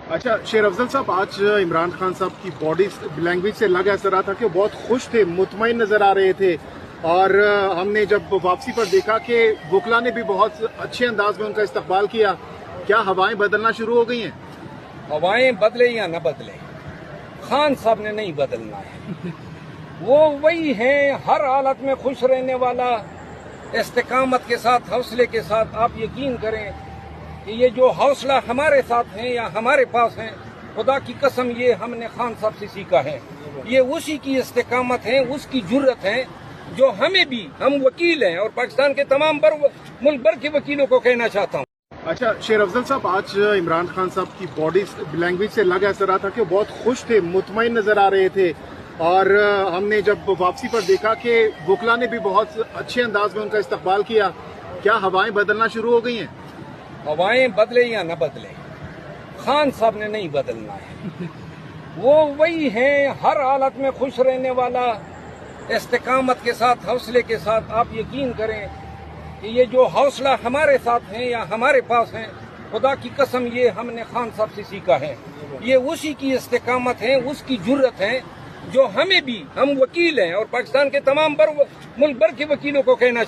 अच्छा शेर अफजल साहब, आज इमरान खान साहब की बॉडी लैंग्वेज से लग ऐसा रहा था कि वो बहुत खुश थे, मुतमईन नजर आ रहे थे। और हमने जब वापसी पर देखा कि वकला ने भी बहुत अच्छे अंदाज में उनका इस्तकबाल किया। क्या हवाएं बदलना शुरू हो गई हैं? हवाएं बदले या न बदले, खान साहब ने नहीं बदलना है। वो वही हैं, हर हालत में खुश रहने वाला, इस्तिकामत के साथ, हौसले के साथ। आप यकीन करें कि ये जो हौसला हमारे साथ है या हमारे पास है, खुदा की कसम ये हमने खान साहब से सीखा है। ये उसी की इस्तिकामत है, उसकी जुर्रत है जो हमें भी, हम वकील हैं और पाकिस्तान के तमाम मुल्क भर के वकीलों को कहना चाहता हूँ। अच्छा शेर अफजल साहब, आज इमरान खान साहब की बॉडी लैंग्वेज से लग ऐसा रहा था कि वो बहुत खुश थे, मुतमईन नजर आ रहे थे। और हमने जब वापसी पर देखा कि वकला ने भी बहुत अच्छे अंदाज में उनका इस्तकबाल किया। क्या हवाएं बदलना शुरू हो गई हैं? हवाएं बदले या न बदले, खान साहब ने नहीं बदलना है। वो वही हैं, हर हालत में खुश रहने वाला, इस्तिकामत के साथ, हौसले के साथ। आप यकीन करें कि ये जो हौसला हमारे साथ है या हमारे पास है, खुदा की कसम ये हमने खान साहब से सीखा है। ये उसी की इस्तिकामत है, उसकी जुर्रत है जो हमें भी, हम वकील हैं और पाकिस्तान के तमाम मुल्क भर के वकीलों को कहना चाहते हैं।